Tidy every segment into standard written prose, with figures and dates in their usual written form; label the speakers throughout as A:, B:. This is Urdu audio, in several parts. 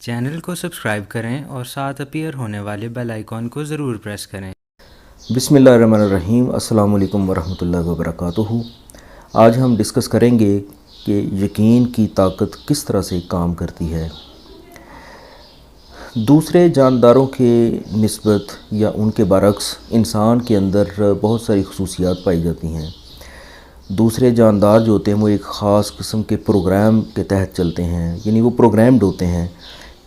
A: چینل کو سبسکرائب کریں اور ساتھ اپیئر ہونے والے بیل آئیکن کو ضرور پریس کریں۔
B: بسم اللہ الرحمن الرحیم۔ السلام علیکم ورحمۃ اللہ وبرکاتہ۔ آج ہم ڈسکس کریں گے کہ یقین کی طاقت کس طرح سے کام کرتی ہے۔ دوسرے جانداروں کے نسبت یا ان کے برعکس انسان کے اندر بہت ساری خصوصیات پائی جاتی ہیں۔ دوسرے جاندار جو ہوتے ہیں وہ ایک خاص قسم کے پروگرام کے تحت چلتے ہیں، یعنی وہ پروگرامڈ ہوتے ہیں،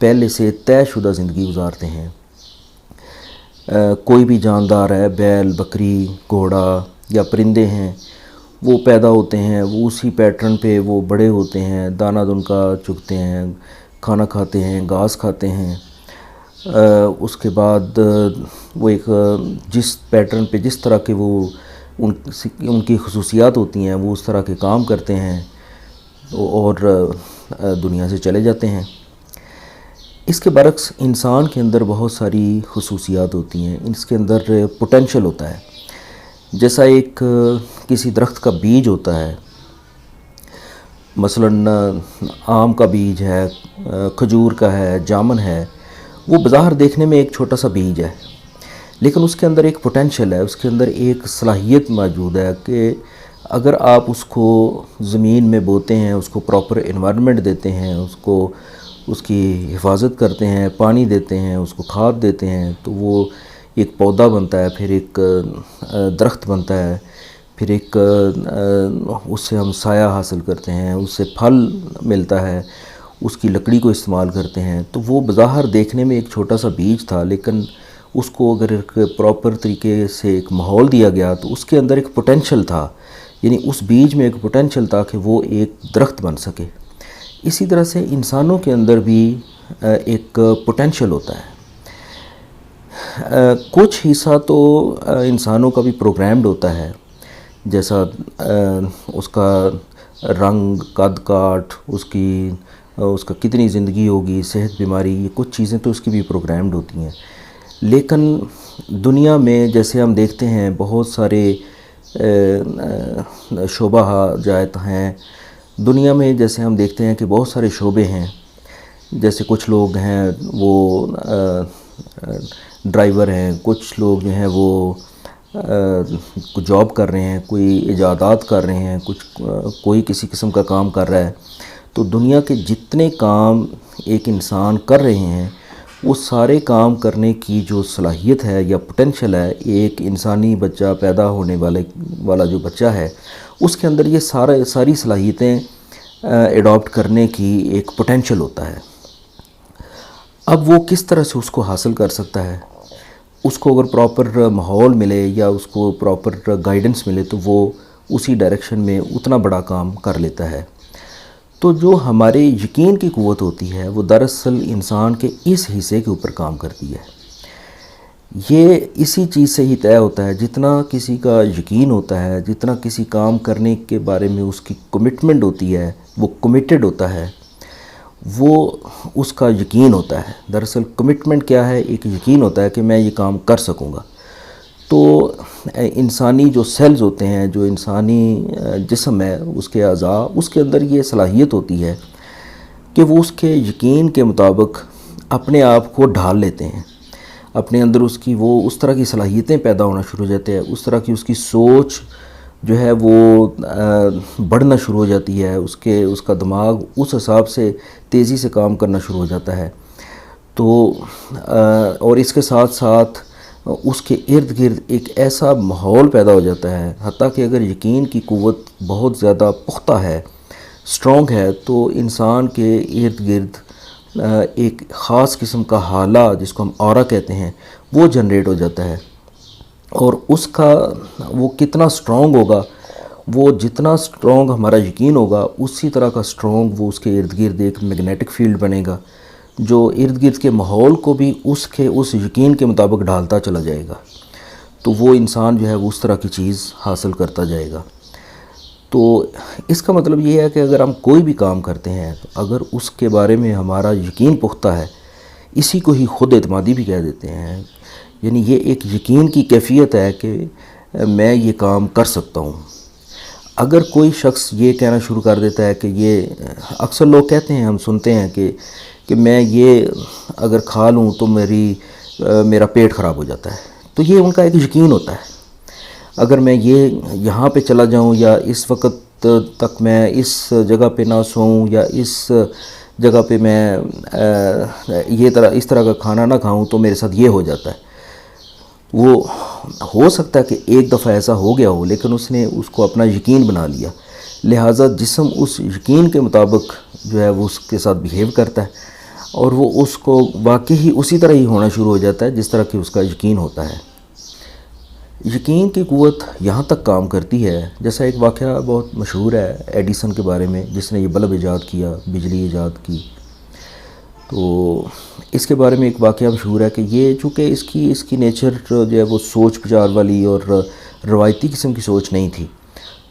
B: پہلے سے طے شدہ زندگی گزارتے ہیں۔ کوئی بھی جاندار ہے، بیل، بکری، گھوڑا یا پرندے ہیں، وہ پیدا ہوتے ہیں، وہ اسی پیٹرن پہ وہ بڑے ہوتے ہیں، دانہ دن کا چگتے ہیں، کھانا کھاتے ہیں، گھاس کھاتے ہیں۔ اس کے بعد وہ ایک جس پیٹرن پہ جس طرح کے وہ ان کی خصوصیات ہوتی ہیں وہ اس طرح کے کام کرتے ہیں اور دنیا سے چلے جاتے ہیں۔ اس کے برعکس انسان کے اندر بہت ساری خصوصیات ہوتی ہیں، اس کے اندر پوٹینشل ہوتا ہے۔ جیسا ایک کسی درخت کا بیج ہوتا ہے، مثلاً آم کا بیج ہے، کھجور کا ہے، جامن ہے، وہ بظاہر دیکھنے میں ایک چھوٹا سا بیج ہے، لیکن اس کے اندر ایک پوٹینشل ہے، اس کے اندر ایک صلاحیت موجود ہے کہ اگر آپ اس کو زمین میں بوتے ہیں، اس کو پراپر انوائرمنٹ دیتے ہیں، اس کی حفاظت کرتے ہیں، پانی دیتے ہیں، اس کو کھاد دیتے ہیں، تو وہ ایک پودا بنتا ہے، پھر ایک درخت بنتا ہے، پھر ایک اس سے ہم سایہ حاصل کرتے ہیں، اس سے پھل ملتا ہے، اس کی لکڑی کو استعمال کرتے ہیں۔ تو وہ بظاہر دیکھنے میں ایک چھوٹا سا بیج تھا، لیکن اس کو اگر ایک پراپر طریقے سے ایک ماحول دیا گیا تو اس کے اندر ایک پوٹینشل تھا، یعنی اس بیج میں ایک پوٹینشل تھا کہ وہ ایک درخت بن سکے۔ اسی طرح سے انسانوں کے اندر بھی ایک پوٹینشل ہوتا ہے۔ کچھ حصہ تو انسانوں کا بھی پروگرامڈ ہوتا ہے، جیسا اس کا رنگ، قد کاٹ، اس کا کتنی زندگی ہوگی، صحت، بیماری، یہ کچھ چیزیں تو اس کی بھی پروگرامڈ ہوتی ہیں۔ لیکن دنیا میں جیسے ہم دیکھتے ہیں بہت سارے شعبہ جات ہیں، دنیا میں جیسے ہم دیکھتے ہیں کہ بہت سارے شعبے ہیں، جیسے کچھ لوگ ہیں وہ ڈرائیور ہیں، کچھ لوگ جو ہیں وہ جاب کر رہے ہیں، کوئی ایجادات کر رہے ہیں، کوئی کسی قسم کا کام کر رہا ہے۔ تو دنیا کے جتنے کام ایک انسان کر رہے ہیں، وہ سارے کام کرنے کی جو صلاحیت ہے یا پوٹینشل ہے، ایک انسانی بچہ پیدا ہونے والا جو بچہ ہے، اس کے اندر یہ ساری صلاحیتیں ایڈاپٹ کرنے کی ایک پوٹینشل ہوتا ہے۔ اب وہ کس طرح سے اس کو حاصل کر سکتا ہے؟ اس کو اگر پراپر ماحول ملے یا اس کو پراپر گائیڈنس ملے تو وہ اسی ڈائریکشن میں اتنا بڑا کام کر لیتا ہے۔ تو جو ہمارے یقین کی قوت ہوتی ہے وہ دراصل انسان کے اس حصے کے اوپر کام کرتی ہے۔ یہ اسی چیز سے ہی طے ہوتا ہے، جتنا کسی کا یقین ہوتا ہے، جتنا کسی کام کرنے کے بارے میں اس کی کمٹمنٹ ہوتی ہے، وہ کمیٹڈ ہوتا ہے، وہ اس کا یقین ہوتا ہے۔ دراصل کمٹمنٹ کیا ہے؟ ایک یقین ہوتا ہے کہ میں یہ کام کر سکوں گا۔ تو انسانی جو سیلز ہوتے ہیں، جو انسانی جسم ہے، اس کے اعضاء، اس کے اندر یہ صلاحیت ہوتی ہے کہ وہ اس کے یقین کے مطابق اپنے آپ کو ڈھال لیتے ہیں، اپنے اندر اس طرح کی صلاحیتیں پیدا ہونا شروع ہو جاتے ہیں، اس طرح کی اس کی سوچ جو ہے وہ بڑھنا شروع ہو جاتی ہے، اس کا دماغ اس حساب سے تیزی سے کام کرنا شروع ہو جاتا ہے۔ تو اور اس کے ساتھ ساتھ اس کے ارد گرد ایک ایسا ماحول پیدا ہو جاتا ہے، حتیٰ کہ اگر یقین کی قوت بہت زیادہ پختہ ہے، اسٹرانگ ہے، تو انسان کے ارد گرد ایک خاص قسم کا حالہ، جس کو ہم اورا کہتے ہیں، وہ جنریٹ ہو جاتا ہے۔ اور وہ کتنا اسٹرانگ ہوگا، وہ جتنا اسٹرانگ ہمارا یقین ہوگا، اسی طرح کا اسٹرانگ وہ اس کے ارد گرد ایک میگنیٹک فیلڈ بنے گا، جو ارد گرد کے ماحول کو بھی اس یقین کے مطابق ڈھالتا چلا جائے گا۔ تو وہ انسان جو ہے وہ اس طرح کی چیز حاصل کرتا جائے گا۔ تو اس کا مطلب یہ ہے کہ اگر ہم کوئی بھی کام کرتے ہیں تو اگر اس کے بارے میں ہمارا یقین پختہ ہے، اسی کو ہی خود اعتمادی بھی کہہ دیتے ہیں، یعنی یہ ایک یقین کی کیفیت ہے کہ میں یہ کام کر سکتا ہوں۔ اگر کوئی شخص یہ کہنا شروع کر دیتا ہے کہ یہ اکثر لوگ کہتے ہیں، ہم سنتے ہیں کہ کہ میں یہ اگر کھا لوں تو میرا پیٹ خراب ہو جاتا ہے. تو یہ ان کا ایک یقین ہوتا ہے. اگر میں یہاں پہ چلا جاؤں یا اس وقت تک میں اس جگہ پہ نہ سوؤں یا اس جگہ پہ میں اس طرح کا کھانا نہ کھاؤں تو میرے ساتھ یہ ہو جاتا ہے. وہ ہو سکتا ہے کہ ایک دفعہ ایسا ہو گیا ہو، لیکن اس نے اس کو اپنا یقین بنا لیا، لہٰذا جسم اس یقین کے مطابق جو ہے وہ اس کے ساتھ بیہیو کرتا ہے، اور وہ اس کو واقعی اسی طرح ہی ہونا شروع ہو جاتا ہے جس طرح کہ اس کا یقین ہوتا ہے. یقین کی قوت یہاں تک کام کرتی ہے، جیسا ایک واقعہ بہت مشہور ہے ایڈیسن کے بارے میں، جس نے یہ بلب ایجاد کیا، بجلی ایجاد کی. تو اس کے بارے میں ایک واقعہ مشہور ہے کہ یہ چونکہ اس کی نیچر جو ہے وہ سوچ بچار والی اور روایتی قسم کی سوچ نہیں تھی،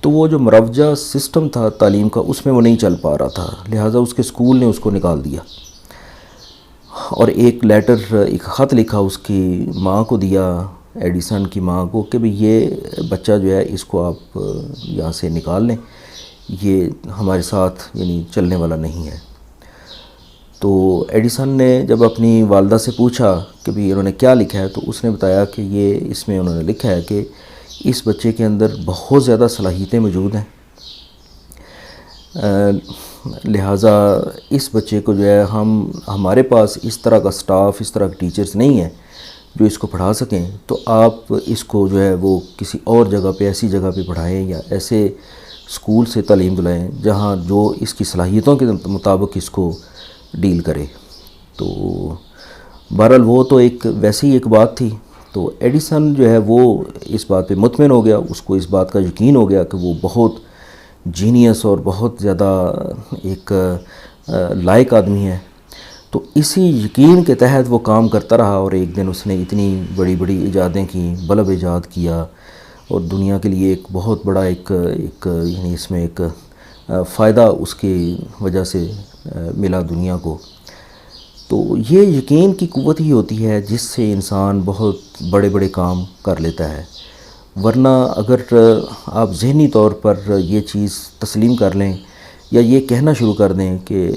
B: تو وہ جو مروجہ سسٹم تھا تعلیم کا اس میں وہ نہیں چل پا رہا تھا، لہٰذا اس کے اسکول نے اس کو نکال دیا اور ایک خط لکھا اس کی ماں کو دیا، ایڈیسن کی ماں کو، کہ بھئی یہ بچہ جو ہے اس کو آپ یہاں سے نکال لیں، یہ ہمارے ساتھ یعنی چلنے والا نہیں ہے. تو ایڈیسن نے جب اپنی والدہ سے پوچھا کہ بھئی انہوں نے کیا لکھا ہے، تو اس نے بتایا کہ اس میں انہوں نے لکھا ہے کہ اس بچے کے اندر بہت زیادہ صلاحیتیں موجود ہیں، لہٰذا اس بچے کو جو ہے ہمارے پاس اس طرح کا سٹاف، اس طرح کے ٹیچرز نہیں ہیں جو اس کو پڑھا سکیں، تو آپ اس کو جو ہے وہ کسی اور جگہ پہ، ایسی جگہ پہ پڑھائیں یا ایسے اسکول سے تعلیم دلائیں جہاں جو اس کی صلاحیتوں کے مطابق اس کو ڈیل کرے. تو بہرحال وہ تو ویسے ہی ایک بات تھی. تو ایڈیسن جو ہے وہ اس بات پہ مطمئن ہو گیا، اس کو اس بات کا یقین ہو گیا کہ وہ بہت جینیس اور بہت زیادہ ایک لائق آدمی ہے. تو اسی یقین کے تحت وہ کام کرتا رہا، اور ایک دن اس نے اتنی بڑی بڑی ایجادیں کی، بلب ایجاد کیا، اور دنیا کے لیے ایک بہت بڑا ایک یعنی اس میں ایک فائدہ اس کی وجہ سے ملا دنیا کو. تو یہ یقین کی قوت ہی ہوتی ہے جس سے انسان بہت بڑے بڑے کام کر لیتا ہے. ورنہ اگر آپ ذہنی طور پر یہ چیز تسلیم کر لیں یا یہ کہنا شروع کر دیں کہ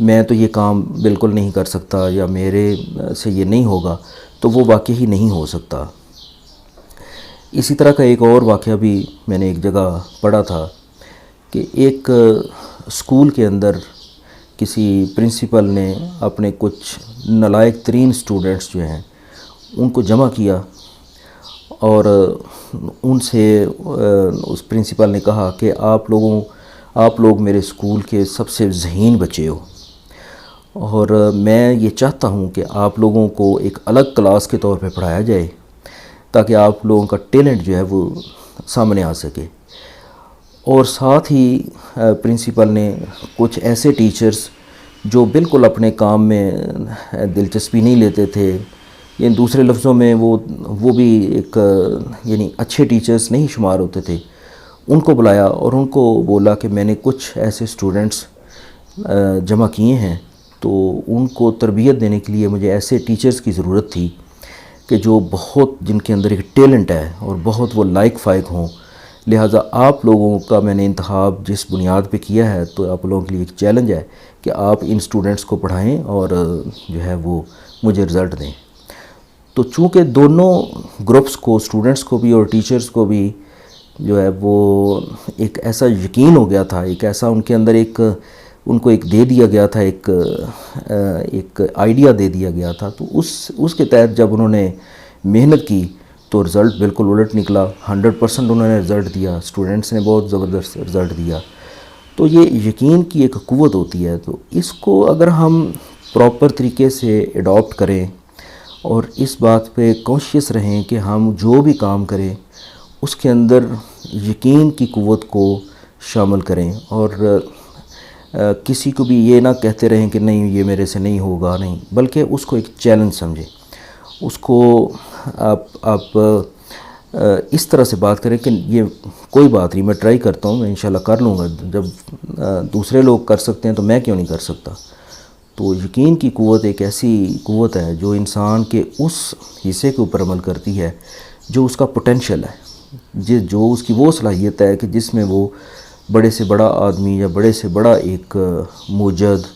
B: میں تو یہ کام بالکل نہیں کر سکتا یا میرے سے یہ نہیں ہوگا، تو وہ واقعی نہیں ہو سکتا. اسی طرح کا ایک اور واقعہ بھی میں نے ایک جگہ پڑھا تھا کہ ایک اسکول کے اندر کسی پرنسپل نے اپنے کچھ نالائق ترین سٹوڈنٹس جو ہیں ان کو جمع کیا، اور ان سے اس پرنسپل نے کہا کہ آپ لوگ میرے اسکول کے سب سے ذہین بچے ہو، اور میں یہ چاہتا ہوں کہ آپ لوگوں کو ایک الگ کلاس کے طور پہ پڑھایا جائے تاکہ آپ لوگوں کا ٹیلنٹ جو ہے وہ سامنے آ سکے. اور ساتھ ہی پرنسپل نے کچھ ایسے ٹیچرز جو بالکل اپنے کام میں دلچسپی نہیں لیتے تھے، یعنی دوسرے لفظوں میں وہ بھی ایک یعنی اچھے ٹیچرز نہیں شمار ہوتے تھے، ان کو بلایا اور ان کو بولا کہ میں نے کچھ ایسے سٹوڈنٹس جمع کیے ہیں، تو ان کو تربیت دینے کے لیے مجھے ایسے ٹیچرز کی ضرورت تھی کہ جو جن کے اندر ایک ٹیلنٹ ہے اور بہت وہ لائق فائق ہوں. لہٰذا آپ لوگوں کا میں نے انتخاب جس بنیاد پہ کیا ہے، تو آپ لوگوں کے لیے ایک چیلنج ہے کہ آپ ان سٹوڈنٹس کو پڑھائیں اور جو ہے وہ مجھے رزلٹ دیں. تو چونکہ دونوں گروپس کو، سٹوڈنٹس کو بھی اور ٹیچرز کو بھی جو ہے وہ ایک ایسا یقین ہو گیا تھا، ایک ایسا ان کے اندر ان کو ایک دے دیا گیا تھا، ایک آئیڈیا دے دیا گیا تھا. تو اس کے تحت جب انہوں نے محنت کی تو رزلٹ بالکل الٹ نکلا. 100% انہوں نے رزلٹ دیا، سٹوڈنٹس نے بہت زبردست رزلٹ دیا. تو یہ یقین کی ایک قوت ہوتی ہے. تو اس کو اگر ہم پراپر طریقے سے اڈاپٹ کریں اور اس بات پہ کانشیس رہیں کہ ہم جو بھی کام کریں اس کے اندر یقین کی قوت کو شامل کریں، اور کسی کو بھی یہ نہ کہتے رہیں کہ نہیں یہ میرے سے نہیں ہوگا، نہیں، بلکہ اس کو ایک چیلنج سمجھیں. اس کو آپ اس طرح سے بات کریں کہ یہ کوئی بات نہیں، میں ٹرائی کرتا ہوں، میں انشاءاللہ کر لوں گا. جب دوسرے لوگ کر سکتے ہیں تو میں کیوں نہیں کر سکتا. تو یقین کی قوت ایک ایسی قوت ہے جو انسان کے اس حصے کے اوپر عمل کرتی ہے جو اس کا پوٹینشیل ہے، جو اس کی وہ صلاحیت ہے کہ جس میں وہ بڑے سے بڑا آدمی یا بڑے سے بڑا ایک موجد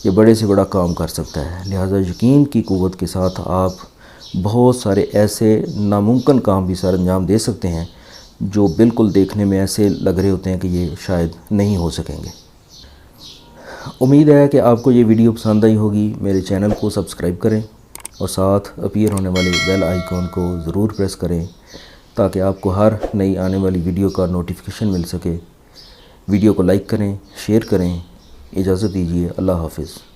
B: یہ بڑے سے بڑا کام کر سکتا ہے۔ لہٰذا یقین کی قوت کے ساتھ آپ بہت سارے ایسے ناممکن کام بھی سر انجام دے سکتے ہیں جو بالکل دیکھنے میں ایسے لگ رہے ہوتے ہیں کہ یہ شاید نہیں ہو سکیں گے۔ امید ہے کہ آپ کو یہ ویڈیو پسند آئی ہوگی۔ میرے چینل کو سبسکرائب کریں اور ساتھ اپیئر ہونے والے بیل آئیکن کو ضرور پریس کریں تاکہ آپ کو ہر نئی آنے والی ویڈیو کا نوٹیفیکیشن مل سکے۔ ویڈیو کو لائک کریں، شیئر کریں۔ اجازت دیجیے، اللہ حافظ۔